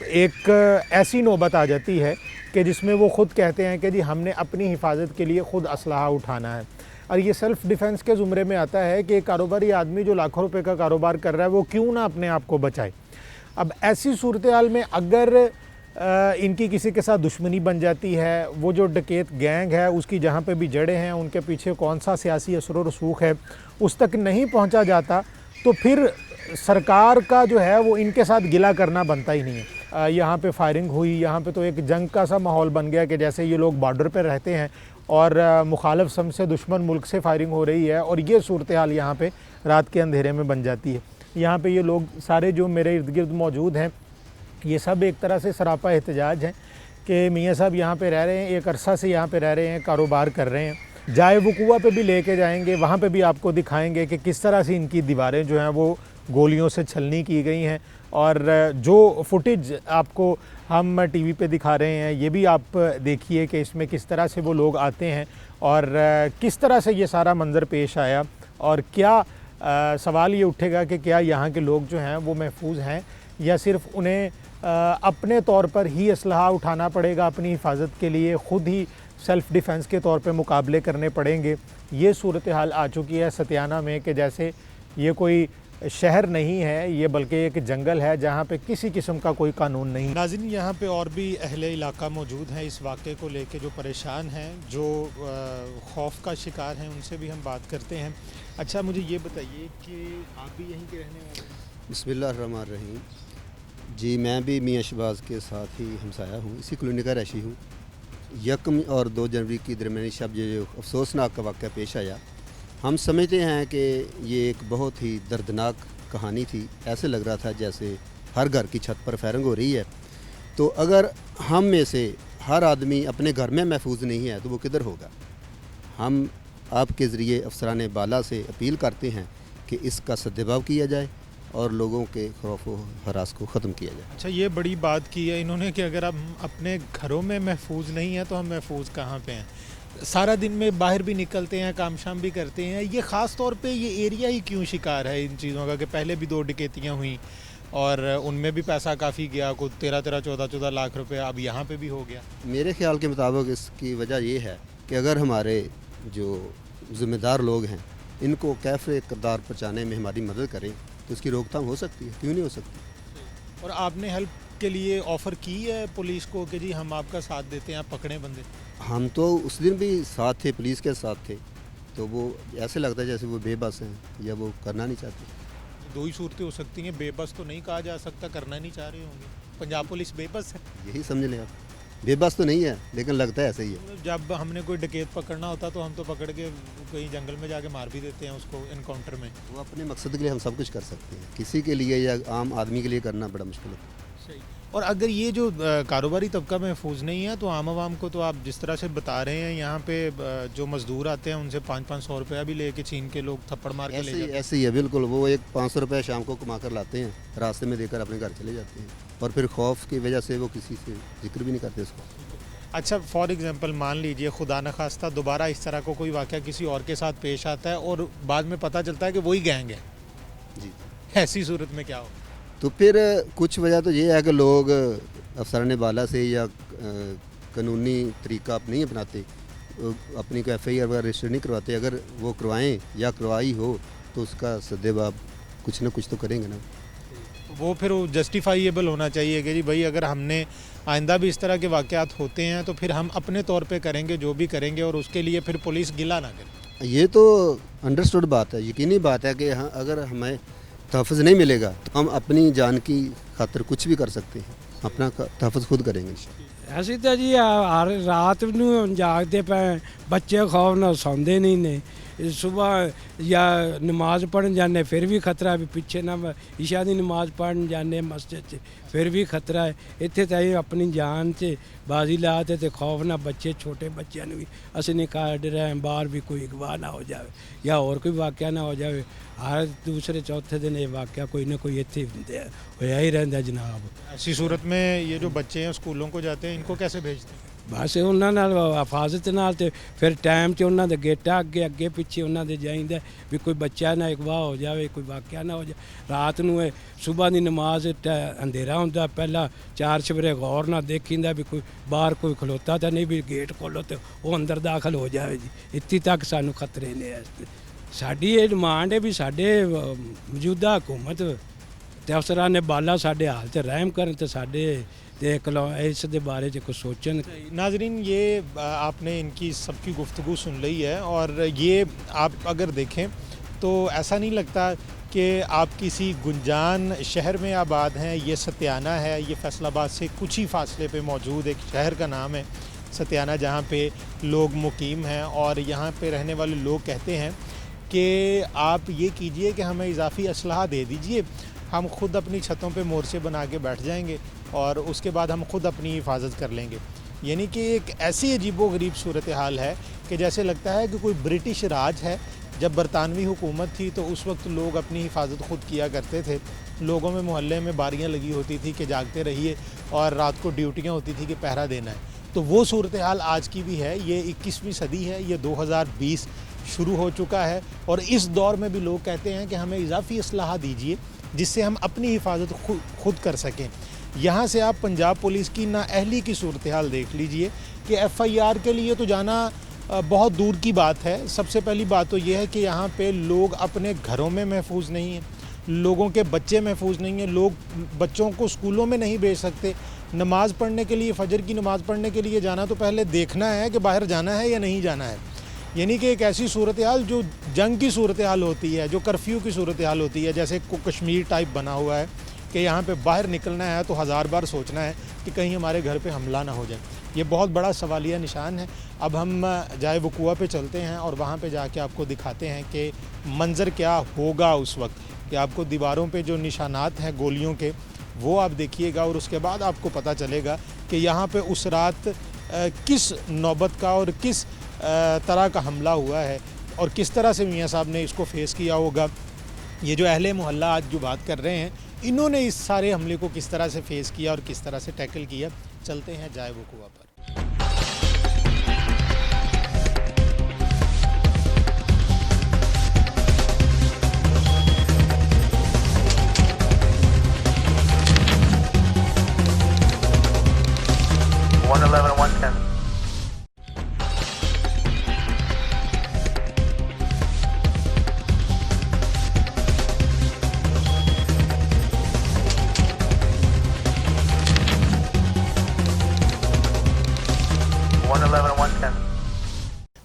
एक ऐसी नौबत आ जाती है कि जिसमें वो ख़ुद कहते हैं कि जी हमने अपनी हिफाजत के लिए ख़ुद असलहा उठाना है। और ये सेल्फ़ डिफेंस के ज़ुमरे में आता है कि एक कारोबारी आदमी जो लाखों रुपए का कारोबार कर रहा है, वो क्यों ना अपने आप को बचाए। अब ऐसी सूरत हाल में अगर इनकी किसी के साथ दुश्मनी बन जाती है, वो जो डकैत गैंग है उसकी जहाँ पे भी जड़ें हैं, उनके पीछे कौन सा सियासी असर व रसूख है, उस तक नहीं पहुँचा जाता, तो फिर सरकार का जो है वो इनके साथ गिला करना बनता ही नहीं है। यहाँ पे फायरिंग हुई, यहाँ पे तो एक जंग का सा माहौल बन गया कि जैसे ये लोग बॉर्डर पे रहते हैं और मुखालिफ सम से दुश्मन मुल्क से फायरिंग हो रही है, और ये सूरत हाल यहाँ पे रात के अंधेरे में बन जाती है। यहाँ पे ये लोग सारे जो मेरे इर्द गिर्द मौजूद हैं, ये सब एक तरह से सरापा एहतजाज है कि मियाँ साहब यहाँ पे रह रहे हैं, एक अरसा से यहाँ पे रह रहे हैं, कारोबार कर रहे हैं। जाए वकूआ पे भी लेके जाएंगे, वहाँ पे भी आपको दिखाएंगे कि किस तरह से इनकी दीवारें जो हैं वो गोलियों से छलनी की गई हैं। और जो फुटेज आपको हम टीवी पे दिखा रहे हैं, ये भी आप देखिए कि इसमें किस तरह से वो लोग आते हैं और किस तरह से ये सारा मंज़र पेश आया। और क्या सवाल ये उठेगा कि क्या यहाँ के लोग जो हैं वो महफूज हैं, या सिर्फ उन्हें अपने तौर पर ही असलहा उठाना पड़ेगा, अपनी हिफाजत के लिए ख़ुद ही सेल्फ़ डिफेंस के तौर पे मुकाबले करने पड़ेंगे। ये सूरत हाल आ चुकी है सतियाना में कि जैसे ये कोई शहर नहीं है, ये बल्कि एक जंगल है जहाँ पे किसी किस्म का कोई कानून नहीं। नाज़रीन, यहाँ पे और भी अहले इलाका मौजूद हैं इस वाक़े को लेके, जो परेशान हैं, जो खौफ का शिकार हैं, उनसे भी हम बात करते हैं। अच्छा, मुझे ये बताइए कि आप भी यहीं के रहने वाले हैं? बिस्मिल्लाहिर्रहमानिर्रहीम। जी, मैं भी मियाँ शहबाज के साथ ही हमसाया हूँ, इसी कॉलोनी का रशी हूँ। 1 और 2 जनवरी की दरमियानी शब जो अफसोसनाक का वाक़या पेश आया, हम समझते हैं कि ये एक बहुत ही दर्दनाक कहानी थी। ऐसे लग रहा था जैसे हर घर की छत पर फायरिंग हो रही है। तो अगर हम में से हर आदमी अपने घर में महफूज नहीं है तो वो किधर होगा। हम आपके ज़रिए अफसरान बाला से अपील करते हैं कि इसका सद्देबाव किया जाए और लोगों के खौफ व हरास को ख़त्म किया जाए। अच्छा, ये बड़ी बात की है इन्होंने कि अगर हम अपने घरों में महफूज नहीं हैं तो हम महफूज कहाँ पे हैं। सारा दिन में बाहर भी निकलते हैं, काम शाम भी करते हैं। ये ख़ास तौर पे ये एरिया ही क्यों शिकार है इन चीज़ों का कि पहले भी 2 डकैतियाँ हुई और उनमें भी पैसा काफ़ी गया, कुछ 13-14 लाख रुपए अब यहाँ पे भी हो गया। मेरे ख्याल के मुताबिक इसकी वजह ये है कि अगर हमारे जो ज़िम्मेदार लोग हैं इनको कैफ़े किरदार पहुँचाने में हमारी मदद करें तो इसकी रोकथाम हो सकती है, क्यों नहीं हो सकती। और आपने हेल्प के लिए ऑफ़र की है पुलिस को कि जी हम आपका साथ देते हैं, आप पकड़े बंदे? हम तो उस दिन भी साथ थे, पुलिस के साथ थे, तो वो ऐसे लगता है जैसे वो बेबस हैं या वो करना नहीं चाहते। 2 ही सूरतें हो सकती हैं, बेबस तो नहीं कहा जा सकता, करना नहीं चाह रहे होंगे। पंजाब पुलिस बेबस है? यही समझ लें आप, बेबस तो नहीं है लेकिन लगता है ऐसे ही है। जब हमने कोई डकैत पकड़ना होता तो हम तो पकड़ के कहीं जंगल में जाके मार भी देते हैं उसको इनकाउंटर में। वो अपने मकसद के लिए हम सब कुछ कर सकते हैं, किसी के लिए या आम आदमी के लिए करना बड़ा मुश्किल है। सही। और अगर ये जो कारोबारी तबका महफूज नहीं है तो आम आवाम को तो आप जिस तरह से बता रहे हैं, यहाँ पे जो मज़दूर आते हैं उनसे 500-500 रुपया भी लेके छीन के लोग थप्पड़ मार के ले जाते हैं। ऐसे ही है बिल्कुल। वो एक 500 रुपये शाम को कमा कर लाते हैं, रास्ते में देकर अपने घर चले जाते हैं और फिर खौफ की वजह से वो किसी से जिक्र भी नहीं करते उसको। अच्छा, फॉर एग्जांपल मान लीजिए खुदा न खास्ता दोबारा इस तरह को कोई वाक़या किसी और के साथ पेश आता है और बाद में पता चलता है कि वही गैंग है जी, ऐसी सूरत में क्या हो? तो फिर कुछ वजह तो ये है कि लोग अफसरान बाला से या कानूनी तरीका आप नहीं अपनाते, अपनी को FIR वगैरह रजिस्टर नहीं करवाते, अगर वो करवाएं या करवाई हो तो उसका सद्देबाब कुछ ना कुछ तो करेंगे ना। वो फिर जस्टिफाइएबल होना चाहिए कि जी भाई अगर हमने आइंदा भी इस तरह के वाक़यात होते हैं तो फिर हम अपने तौर पे करेंगे जो भी करेंगे, और उसके लिए फिर पुलिस गिला ना करे। ये तो अंडरस्टूड बात है, यकीनी बात है कि हाँ, अगर हमें तहफ़्फ़ुज़ नहीं मिलेगा तो हम अपनी जान की खातिर कुछ भी कर सकते हैं, अपना तहफ़्फ़ुज़ खुद करेंगे। ਅਸੀਂ ਤਾਂ ਜੀ ਹਰ ਰਾਤ ਨੂੰ ਜਾਗਦੇ ਪਏ, ਬੱਚੇ ਖੌਫ ਨਾਲ ਸੌਂਦੇ ਨਹੀਂ ਨੇ। ਸਵੇਰ ਜਾਂ ਨਮਾਜ਼ ਪੜ੍ਹਨ ਜਾਂਦੇ ਫਿਰ ਵੀ ਖਤਰਾ ਵੀ ਪਿੱਛੇ ਨਾ ਇਸ਼ਾ ਦੀ ਨਮਾਜ਼ ਪੜ੍ਹਨ ਜਾਂਦੇ ਮਸਜਿਦ 'ਚ ਫਿਰ ਵੀ ਖਤਰਾ ਹੈ। ਇੱਥੇ ਤਾਂ ਇਹ ਆਪਣੀ ਜਾਨ 'ਚ ਬਾਜ਼ੀ ਲਾ ਤੇ ਖੌਫ ਨਾਲ ਬੱਚੇ ਛੋਟੇ ਬੱਚਿਆਂ ਨੂੰ ਵੀ ਅਸੀਂ ਨਹੀਂ ਕੱਢ ਰਹੇ, ਬਾਹਰ ਵੀ ਕੋਈ ਅਗਵਾ ਨਾ ਹੋ ਜਾਵੇ ਜਾਂ ਹੋਰ ਕੋਈ ਵਾਕਿਆ ਨਾ ਹੋ ਜਾਵੇ। हर दूसरे चौथे दिन ये वाक़या कोई ना कोई इतने होया ही रहता जनाब। ऐसी सूरत में ये जो बच्चे हैं स्कूलों को जाते हैं, इनको कैसे भेजते हैं? बस उन्होंने हिफाजत नाल ते फिर टाइम च उन्होंने गेटा अगे अगे पिछे उन्होंने जाइंदा भी कोई बच्चा ना अगवा हो जाए, कोई वाक़या ना हो जाए। रात नूं सुबह की नमाज अंधेरा होंदा, पहला चार चबरे गौर ना देखींदा भी कोई बाहर कोई खलोता तो नहीं भी गेट खोलो तो वो अंदर दाखिल हो जाए जी। इत्थे तक सानू खतरे ने। साडी ये डिमांड है भी साडे मौजूदा हुकूमत ते अफसरां ने बाला साडे हाल च रहम करन ते साडे इस दे बारे च कुछ सोचन। नाजरीन, ये आपने इनकी सबकी गुफ्तगू सुन ली है, और ये आप अगर देखें तो ऐसा नहीं लगता कि आप किसी गुंजान शहर में आबाद हैं। ये सत्याना है, ये फैसलाबाद से कुछ ही फासले पे मौजूद एक शहर का नाम है सत्याना, जहाँ पे लोग मुकीम हैं। और यहाँ पे रहने वाले लोग कहते हैं कि आप ये कीजिए कि हमें इजाफ़ी असलहा दे दीजिए, हम ख़ुद अपनी छतों पे मोर्चे बना के बैठ जाएंगे और उसके बाद हम ख़ुद अपनी हिफाजत कर लेंगे। यानी कि एक ऐसी अजीबोगरीब सूरत हाल है कि जैसे लगता है कि कोई ब्रिटिश राज है। जब बरतानवी हुकूमत थी तो उस वक्त लोग अपनी हिफाजत ख़ुद किया करते थे। लोगों में मोहल्ले में बारियाँ लगी होती थी कि जागते रहिए, और रात को ड्यूटियाँ होती थी कि पहरा देना है। तो वो सूरत हाल आज की भी है। ये 21वीं सदी है, ये 2020 शुरू हो चुका है, और इस दौर में भी लोग कहते हैं कि हमें इजाफ़ी असलाहा दीजिए जिससे हम अपनी हिफाजत खुद कर सकें। यहाँ से आप पंजाब पुलिस की नाअहली की सूरत हाल देख लीजिए कि FIR के लिए तो जाना बहुत दूर की बात है। सबसे पहली बात तो ये है कि यहाँ पे लोग अपने घरों में महफूज नहीं हैं, लोगों के बच्चे महफूज नहीं हैं, लोग बच्चों को स्कूलों में नहीं भेज सकते। नमाज़ पढ़ने के लिए, फ़जर की नमाज़ पढ़ने के लिए जाना तो पहले देखना है कि बाहर जाना है या नहीं जाना है। यानी कि एक ऐसी सूरत हाल जो जंग की सूरत हाल होती है, जो कर्फ्यू की सूरत हाल होती है, जैसे कश्मीर टाइप बना हुआ है कि यहाँ पे बाहर निकलना है तो हज़ार बार सोचना है कि कहीं हमारे घर पे हमला ना हो जाए। ये बहुत बड़ा सवालिया निशान है। अब हम जाए वकुआ पे चलते हैं और वहाँ पे जाके आपको दिखाते हैं कि मंज़र क्या होगा उस वक्त, कि आपको दीवारों पे जो निशानात हैं गोलियों के वो आप देखिएगा, और उसके बाद आपको पता चलेगा कि यहाँ पे उस रात किस नौबत का और किस तरह का हमला हुआ है और किस तरह से मियाँ साहब ने इसको फेस किया होगा। ये जो अहले मोहल्ला आज जो बात कर रहे हैं, इन्होंने इस सारे हमले को किस तरह से फेस किया और किस तरह से टैकल किया। चलते हैं जाए वकुआ पर।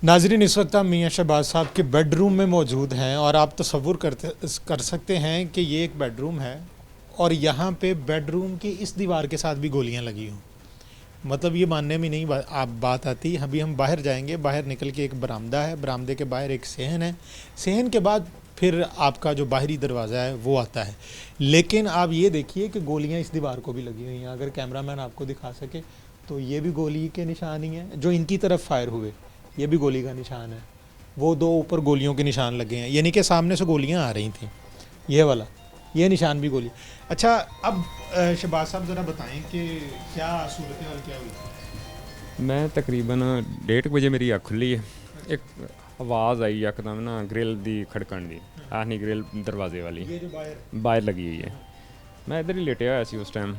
नाजरीन, इस वक्त हम मियाँ शहबाज साहब के बेडरूम में मौजूद हैं, और आप तसव्वुर कर सकते हैं कि ये एक बेडरूम है और यहाँ पे बेडरूम की इस दीवार के साथ भी गोलियाँ लगी हों। मतलब ये मानने में नहीं आप बात आती। अभी हम बाहर जाएंगे, बाहर निकल के एक बरामदा है, बरामदे के बाहर एक सहन है, सहन के बाद फिर आपका जो बाहरी दरवाज़ा है वो आता है। लेकिन आप ये देखिए कि गोलियाँ इस दीवार को भी लगी हुई हैं। अगर कैमरामैन आपको दिखा सके तो ये भी गोली के निशान ही हैं जो इनकी तरफ फायर हुए, ये भी गोली का निशान है। वो दो ऊपर गोलियों के निशान लगे हैं, यानी कि सामने से गोलियां आ रही थी। ये वाला, ये निशान भी गोली। अच्छा, अब शहबाज साहब ज़रा बताएं कि क्या सूरत हाल क्या हुई? मैं तकरीबन 1:30 बजे मेरी अख खुली है, एक आवाज़ आई यकदम ना ग्रिल दी खड़कन दी, आखनी ग्रिल दरवाजे वाली ये जो बाहर लगी हुई है। मैं इधर ही लेटे होया सी उस टाइम।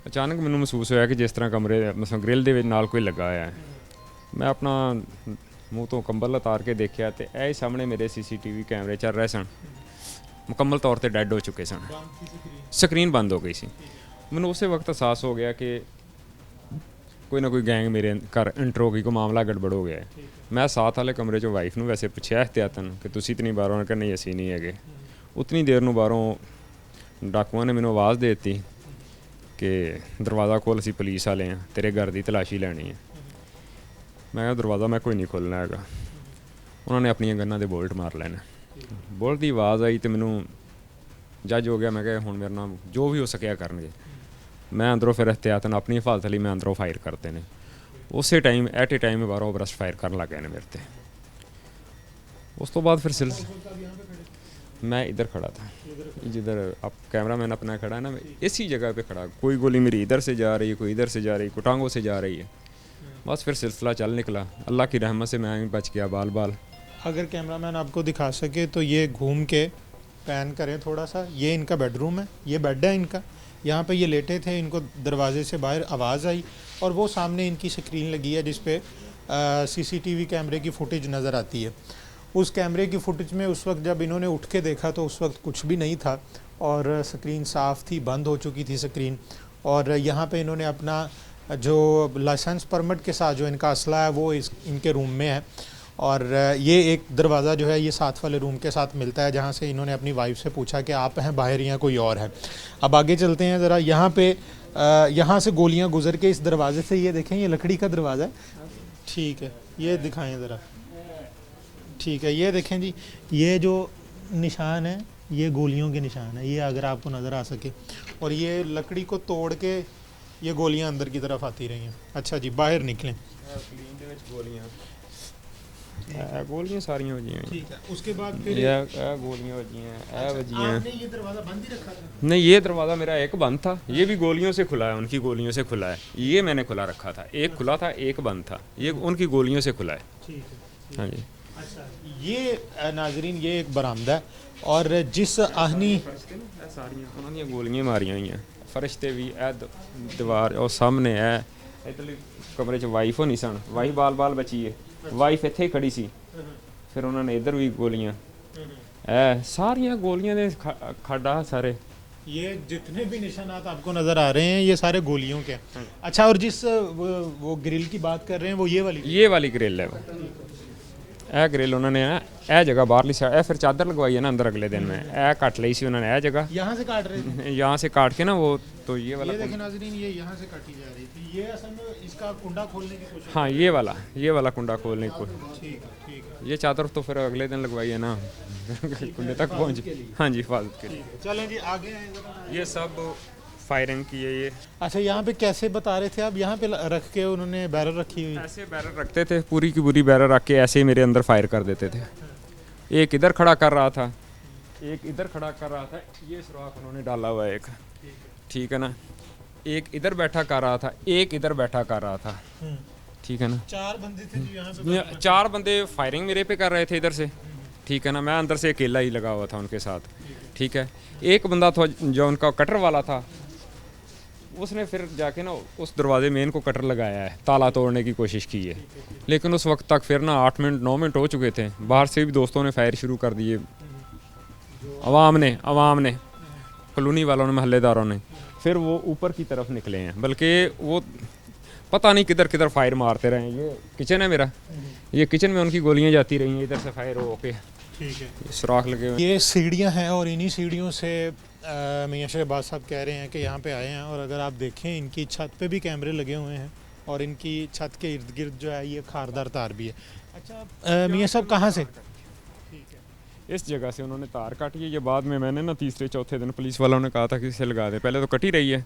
अचानक मैनू महसूस होया कि जिस तरह कमरे मतलब ग्रिल दे नाल कोई लगा होया है। ਮੈਂ ਆਪਣਾ ਮੂੰਹ ਤੋਂ ਕੰਬਲ ਉਤਾਰ ਕੇ ਦੇਖਿਆ ਤੇ ਇਹ ਸਾਹਮਣੇ ਮੇਰੇ ਸੀਸੀਟੀਵੀ ਕੈਮਰੇ ਚੱਲ ਰਹੇ ਸਨ, ਮੁਕੰਮਲ ਤੌਰ ਤੇ ਡੈੱਡ ਹੋ ਚੁੱਕੇ ਸਨ, ਸਕਰੀਨ ਬੰਦ ਹੋ ਗਈ ਸੀ। ਮੈਨੂੰ ਉਸੇ ਵਕਤ ਅਹਿਸਾਸ ਹੋ ਗਿਆ ਕਿ ਕੋਈ ਨਾ ਕੋਈ ਗੈਂਗ ਮੇਰੇ ਘਰ ਐਂਟਰ ਹੋ ਗਈ, ਕੋਈ ਮਾਮਲਾ ਗੜਬੜ ਹੋ ਗਿਆ ਹੈ। ਮੈਂ ਸਾਥ ਵਾਲੇ ਕਮਰੇ 'ਚੋਂ ਵਾਈਫ ਨੂੰ ਵੈਸੇ ਪੁੱਛਿਆ ਇਹਤਿਆਤਨ ਕਿ ਤੁਸੀਂ ਤਾਂ ਨਹੀਂ ਬਾਹਰੋਂ? ਉਹਨੇ ਕਿਹਾ ਨਹੀਂ ਅਸੀਂ ਨਹੀਂ ਹੈਗੇ। ਉਤਨੀ ਦੇਰ ਨੂੰ ਬਾਹਰੋਂ ਡਾਕੂਆਂ ਨੇ ਮੈਨੂੰ ਆਵਾਜ਼ ਦੇ ਦਿੱਤੀ ਕਿ ਦਰਵਾਜ਼ਾ ਖੋਲ੍ਹ, ਅਸੀਂ ਪੁਲਿਸ ਵਾਲੇ ਹਾਂ, ਤੇਰੇ ਘਰ ਦੀ ਤਲਾਸ਼ੀ ਲੈਣੀ ਹੈ। ਮੈਂ ਕਿਹਾ ਦਰਵਾਜ਼ਾ ਮੈਂ ਕੋਈ ਨਹੀਂ ਖੋਲ੍ਹਣਾ ਹੈਗਾ। ਉਹਨਾਂ ਨੇ ਆਪਣੀਆਂ ਗੰਨਾਂ ਦੇ ਬੋਲਟ ਮਾਰ ਲੈਣੇ। ਬੋਲਟ ਦੀ ਆਵਾਜ਼ ਆਈ ਤੇ ਮੈਨੂੰ ਜੱਜ ਹੋ ਗਿਆ। ਮੈਂ ਕਿਹਾ ਹੁਣ ਮੇਰੇ ਨਾਲ ਜੋ ਵੀ ਹੋ ਸਕਿਆ ਕਰਨਗੇ। ਮੈਂ ਅੰਦਰੋਂ ਫਿਰ ਇਹਤਿਆਤਨ ਆਪਣੀ ਹਿਫਾਜ਼ਤ ਲਈ ਮੈਂ ਅੰਦਰੋਂ ਫਾਇਰ ਕਰਤੇ ਨੇ। ਉਸੇ ਟਾਈਮ ਐਟ ਏ ਟਾਈਮ ਬਾਹਰੋਂ ਬਰਸਟ ਫਾਇਰ ਕਰਨ ਲੱਗ ਗਏ ਨੇ ਮੇਰੇ ਤੇ। ਉਸ ਤੋਂ बाद फिर मैं इधर खड़ा था, जिधर अब कैमरामैन अपना खड़ा है ना, इसी जगह पे खड़ा। कोई गोली मेरी इधर से जा रही है, कोई इधर से जा रही है, कोई टांगों से जा रही है। बस फिर सिलसिला चल निकला। अल्लाह की रहमत से मैं बच गया बाल बाल। अगर कैमरामैन आपको दिखा सके तो ये घूम के पैन करें थोड़ा सा। ये इनका बेडरूम है, ये बेड है इनका, यहाँ पे ये लेटे थे। इनको दरवाजे से बाहर आवाज़ आई और वो सामने इनकी स्क्रीन लगी है जिस पे सीसीटीवी कैमरे की फुटेज नज़र आती है। उस कैमरे की फुटेज में उस वक्त जब इन्होंने उठ के देखा तो उस वक्त कुछ भी नहीं था और स्क्रीन साफ़ थी, बंद हो चुकी थी स्क्रीन। और यहाँ पे इन्होंने अपना जो लाइसेंस परमिट के साथ जो इनका असला है वो इनके रूम में है। और ये एक दरवाज़ा जो है ये साथ वाले रूम के साथ मिलता है, जहाँ से इन्होंने अपनी वाइफ से पूछा कि आप हैं बाहर या कोई और है। अब आगे चलते हैं ज़रा। यहाँ पे यहाँ से गोलियाँ गुजर के इस दरवाज़े से, ये देखें ये लकड़ी का दरवाज़ा है, ठीक है, ये दिखाएं ज़रा, ठीक है, ये देखें जी, ये जो निशान है ये गोलियों के निशान है, ये अगर आपको नज़र आ सके। और ये लकड़ी को तोड़ के ये गोलियां अंदर की तरफ आती रही हैं। अच्छा जी, बाहर निकलें। गोलियां सारियां वजियां, ठीक है। उसके बाद फिर गोलियां वजियां, वजियां। आपने ये दरवाज़ा बंद ही रखा था? नहीं, ये दरवाज़ा मेरा एक बंद था, ये भी गोलियों से खुला है, उनकी गोलियों से खुला है। ये मैंने खुला रखा था, एक खुला था एक बंद था, ये उनकी गोलियों से खुला है। ठीक है। हाँ जी। अच्छा, ये नाजरीन ये एक बरामदा है और जिस आहनी सारियां उन्होंने गोलियां मारियां हुई हैं। फरिश्ते भी दीवार और सामने है। इधरले कमरे 'ਚ वाइफ होनी सन, वाइफ बाल बाल बची है, वाइफ ਇੱਥੇ ਹੀ खड़ी सी। फिर उन्होंने इधर भी गोलियां, सारियां गोलियां दे खड्डा सारे। ये जितने भी निशानात आपको नज़र आ रहे हैं ये सारे गोलियों के हैं। अच्छा, और जिस वो ग्रिल की बात कर रहे हैं वो ये वाली ग्रिल है। ਇਹ ग्रिल उन्होंने ਇਹ जगह बाहरली साइड, ਇਹ फिर चादर लगवाई है ना अंदर। अगले दिन में ਇਹ कट ली सी उन्होंने, ਇਹ जगह यहाँ से काट रहे थे। यहाँ से काट के ना वो, तो ये वाला, ये देखें नाज़रीन, ये यहाँ से काटी जा रही थी। ये असल में इसका कुंडा खोलने की कोशिश। हाँ, ये वाला कुंडा खोलने की कोशिश। ठीक है। ये चादर तो फिर अगले दिन लगवाई है ना कुंडे तक पहुँच। हाँ जी, हिफाजत के लिए। चलें जी, आगे आए ज़रा। ये सब फायरिंग की है ये। अच्छा, यहाँ पे कैसे बता रहे थे आप? यहाँ पे रख के उन्होंने बैरल रखी हुई? ऐसे बैरल रखते थे, पूरी की पूरी बैरल रख के ऐसे ही मेरे अंदर फायर कर देते थे। एक इधर खड़ा कर रहा था, एक इधर खड़ा कर रहा था, ये सुराख उन्होंने डाला हुआ है एक, ठीक है ना। एक इधर बैठा कर रहा था, एक इधर बैठा कर रहा था, ठीक है ना। 4 बंदे थे जो यहाँ पे? 4 बंदे फायरिंग मेरे पे कर रहे थे इधर से, ठीक है ना। मैं अंदर से अकेला ही लगा हुआ था उनके साथ, ठीक है। एक बंदा था जो उनका कटर वाला था, उसने फिर जाके ना उस दरवाजे में इनको कटर लगाया है, ताला तोड़ने की कोशिश की है। लेकिन उस वक्त तक फिर ना 8 मिनट 9 मिनट हो चुके थे। बाहर से भी दोस्तों ने फायर शुरू कर दिए, अवाम ने कॉलोनी वालों ने, महल्लेदारों ने। फिर वो ऊपर की तरफ निकले हैं, बल्कि वो पता नहीं किधर किधर फायर मारते रहे। ये किचन है मेरा, ये किचन में उनकी गोलियां जाती रही हैं, इधर से फायर हो के, ठीक है, सुराख लगे हुए। ये सीढ़ियाँ हैं और इन्हीं सीढ़ियों से मियां शहबाज साहब कह रहे हैं कि यहाँ पे आए हैं। और अगर आप देखें इनकी छत पे भी कैमरे लगे हुए हैं और इनकी छत के इर्द गिर्द जो है ये खारदार तार भी है। अच्छा, मियां साहब कहाँ से? इस जगह से उन्होंने तार काटी है। ये बाद में मैंने ना तीसरे चौथे दिन पुलिस वालों ने कहा था कि इसे लगा दें। पहले तो कटी रही है,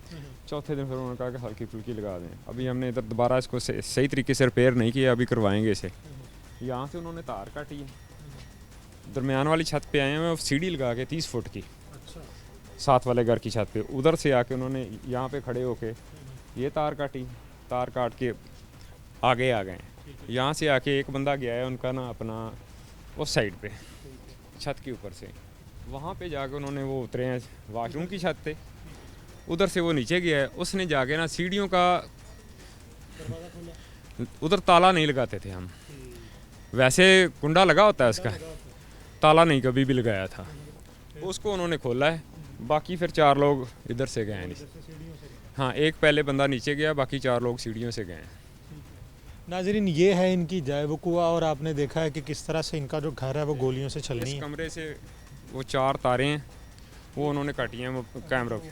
चौथे दिन फिर उन्होंने कहा कि हल्की फुल्की लगा दें। अभी हमने इधर दोबारा इसको सही तरीके से रिपेयर नहीं किया, अभी करवाएंगे इसे। यहाँ से उन्होंने तार काटी है, दरमियान वाली छत पे आए हैं, मैं सीढ़ी लगा के 30 फुट की साथ वाले घर की छत पे, उधर से आके उन्होंने यहाँ पे खड़े होके ये तार काटी, तार काट के आगे आ गए। यहाँ से आके एक बंदा गया है उनका ना अपना उस साइड पे छत के ऊपर से, वहाँ पे जाके उन्होंने वो उतरे हैं वाशरूम की छत पे, उधर से वो नीचे गया है, उसने जाके ना सीढ़ियों का उधर ताला नहीं लगाते थे हम, वैसे कुंडा लगा होता है उसका, ताला नहीं कभी भी लगाया था। उसको उन्होंने खोला है, बाकी फिर 4 लोग इधर से गए हैं। हाँ, एक पहले बंदा नीचे गया, बाकी 4 लोग सीढ़ियों से गए हैं। नाज़रीन, ये है इनकी जाए वकुआ और आपने देखा है कि किस तरह से इनका जो घर है वो गोलियों से छलनी इस है। कमरे से वो 4 तारें हैं, वो उन्होंने काटी हैं वो कैमरों की।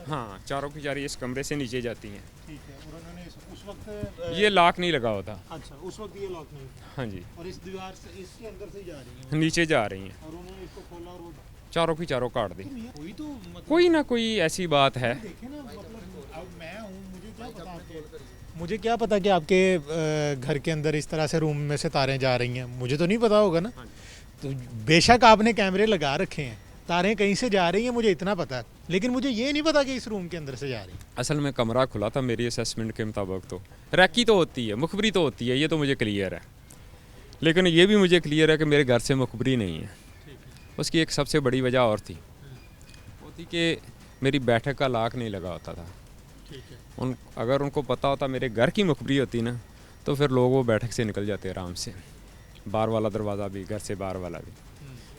हाँ, चारों की चारी इस कमरे से नीचे जाती हैं। ठीक है, और उन्होंने उस वक्त ये लॉक नहीं लगा होता। अच्छा, उस वक्त ये लॉक नहीं, हाँ जी, और इस दीवार से इसके अंदर से जा रही है नीचे जा रही हैं, और उन्होंने इसको खोला और वो चारों की चारों काट दी। कोई तो मतलब कोई ना कोई ऐसी बात है। देखे ना, मतलब अब मैं हूँ, मुझे क्या पता कि आपके घर के अंदर इस तरह से रूम में से तारें जा रही हैं, मुझे तो नहीं पता होगा ना। तो बेशक आपने कैमरे लगा रखे हैं, तारें कहीं से जा रही हैं मुझे इतना पता है, लेकिन मुझे ये नहीं पता कि इस रूम के अंदर से जा रही है। असल में कमरा खुला था मेरी असेसमेंट के मुताबिक, तो रैकी तो होती है, मुखबरी तो होती है, ये तो मुझे क्लियर है। लेकिन ये भी मुझे क्लियर है कि मेरे घर से मुखबरी नहीं है। उसकी एक सबसे बड़ी वजह और थी, वो थी कि मेरी बैठक का लॉक नहीं लगा होता था। अगर उनको पता होता मेरे घर की मुखबरी होती ना, तो फिर लोग वो बैठक से निकल जाते आराम से। बाहर वाला दरवाज़ा भी, घर से बाहर वाला भी,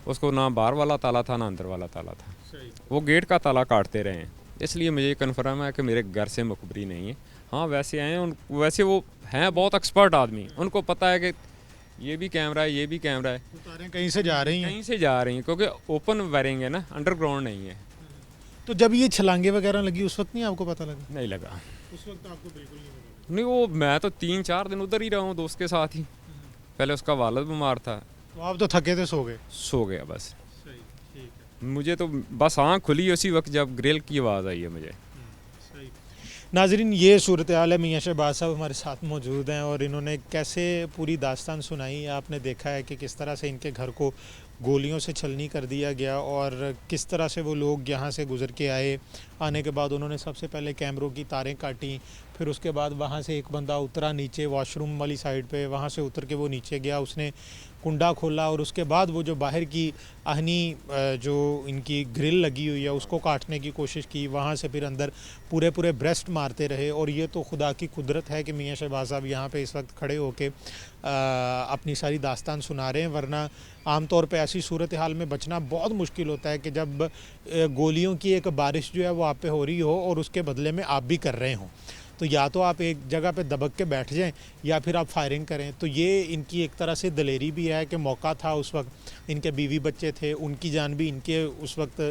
उसको ना बाहर वाला ताला था ना अंदर वाला ताला था, वो गेट का ताला काटते रहे हैं। इसलिए मुझे कन्फर्म है कि मेरे घर से मुखबरी नहीं है। हाँ, वैसे आए वैसे वो हैं बहुत एक्सपर्ट आदमी, उनको पता है कि ये भी कैमरा है, ये भी कैमरा है, तो तारें कहीं से जा रही हैं, कहीं से जा रही हैं, क्योंकि ओपन वायरिंग है ना, अंडरग्राउंड नहीं है। तो जब ये छलांगे वगैरह लगी उस वक्त नहीं आपको पता लगा? नहीं लगा उस वक्त आपको बिल्कुल नहीं पता? नहीं, वो मैं तो 3-4 दिन उधर ही रहा हूँ दोस्त के साथ ही। पहले उसका वालिद बीमार था, तो आप तो थके थे, सो गए? सो गया बस। सही, ठीक है। मुझे तो बस आँख खुली उसी वक्त जब ग्रिल की आवाज़ आई है मुझे। सही। नाजरीन, ये सूरत हाल है। मियाँ शहबाज साहब हमारे साथ मौजूद हैं और इन्होंने कैसे पूरी दास्तान सुनाई। आपने देखा है कि किस तरह से इनके घर को गोलियों से छलनी कर दिया गया और किस तरह से वो लोग यहाँ से गुज़र के आए। आने के बाद उन्होंने सबसे पहले कैमरों की तारें काटी, फिर उसके बाद वहाँ से एक बंदा उतरा नीचे वॉशरूम वाली साइड पे, वहाँ से उतर के वो नीचे गया, उसने कुंडा खोला और उसके बाद वो जो बाहर की आहनी जो इनकी ग्रिल लगी हुई है उसको काटने की कोशिश की। वहाँ से फिर अंदर पूरे पूरे ब्रेस्ट मारते रहे। और ये तो खुदा की कुदरत है कि मियाँ शहबाज साहब यहाँ पे इस वक्त खड़े होके अपनी सारी दास्तान सुना रहे हैं, वरना आम तौर पे ऐसी सूरत हाल में बचना बहुत मुश्किल होता है कि जब गोलियों की एक बारिश जो है वो आप पे हो रही हो और उसके बदले में आप भी कर रहे हों। तो या तो आप एक जगह पे दबक के बैठ जाएं या फिर आप फायरिंग करें। तो ये इनकी एक तरह से दलेरी भी है कि मौका था उस वक्त, इनके बीवी बच्चे थे, उनकी जान भी इनके उस वक्त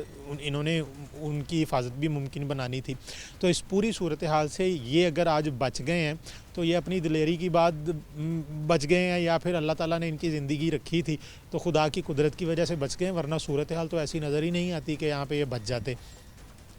इन्होंने उनकी हिफाजत भी मुमकिन बनानी थी। तो इस पूरी सूरत हाल से ये अगर आज बच गए हैं तो ये अपनी दलेरी की बात बच गए हैं या फिर अल्लाह ताला ने इनकी ज़िंदगी रखी थी तो खुदा की कुदरत की वजह से बच गए, वरना सूरत हाल तो ऐसी नज़र ही नहीं आती कि यहाँ पे ये बच जाते।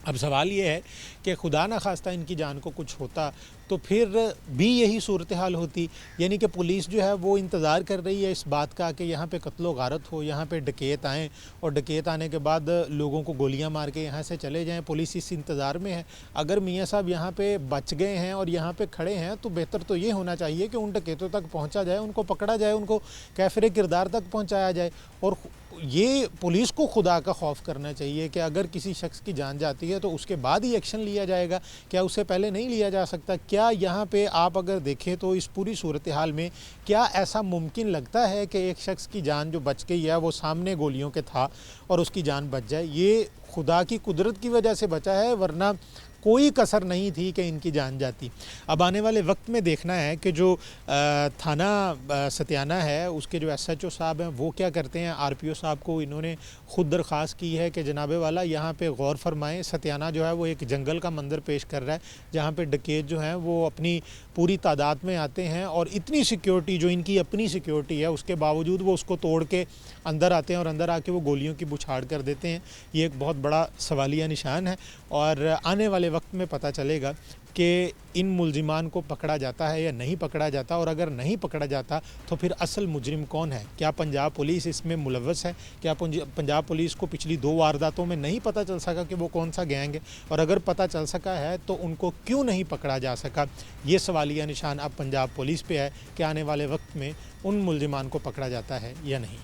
अब सवाल ये है कि खुदा न खास्ता इनकी जान को कुछ होता तो फिर भी यही सूरत हाल होती, यानी कि पुलिस जो है वो इंतज़ार कर रही है इस बात का कि यहाँ पे कत्लो गारत हो, यहाँ पे डकैत आएँ और डकैत आने के बाद लोगों को गोलियां मार के यहाँ से चले जाएं। पुलिस इस इंतज़ार में है। अगर मियाँ साहब यहाँ पे बच गए हैं और यहाँ पे खड़े हैं तो बेहतर तो ये होना चाहिए कि उन डकैतों तक पहुँचा जाए, उनको पकड़ा जाए, उनको कैफिर किरदार तक पहुँचाया जाए। और ये पुलिस को खुदा का खौफ करना चाहिए कि अगर किसी शख्स की जान जाती है तो उसके बाद ही एक्शन लिया जाएगा, क्या उससे पहले नहीं लिया जा सकता? क्या यहाँ पे आप अगर देखें तो इस पूरी सूरत हाल में क्या ऐसा मुमकिन लगता है कि एक शख्स की जान जो बच गई है वो सामने गोलियों के था और उसकी जान बच जाए? ये खुदा की कुदरत की वजह से बचा है, वरना कोई कसर नहीं थी कि इनकी जान जाती। अब आने वाले वक्त में देखना है कि जो थाना सतियाना है उसके जो SHO साहब हैं वो क्या करते हैं। RPO साहब को इन्होंने ख़ुद दरख्वास्त की है कि जनाबे वाला यहाँ पे गौर फरमाएं। सतियाना जो है वो एक जंगल का मंजर पेश कर रहा है जहाँ पे डकैत जो हैं वो अपनी पूरी तादाद में आते हैं और इतनी सिक्योरिटी जो इनकी अपनी सिक्योरिटी है उसके बावजूद वो उसको तोड़ के अंदर आते हैं और अंदर आके वो गोलियों की बुछाड़ कर देते हैं। ये एक बहुत बड़ा सवालिया निशान है और आने वाले वक्त में पता चलेगा कि इन मुल्जिमान को पकड़ा जाता है या नहीं पकड़ा जाता, और अगर नहीं पकड़ा जाता तो फिर असल मुजरिम कौन है। क्या पंजाब पुलिस इसमें मुलव्वस है? क्या पंजाब पुलिस को पिछली 2 वारदातों में नहीं पता चल सका कि वो कौन सा गैंग है? और अगर पता चल सका है तो उनको क्यों नहीं पकड़ा जा सका? ये सवालिया निशान अब पंजाब पुलिस पे है कि आने वाले वक्त में उन मुल्जिमान को पकड़ा जाता है या नहीं।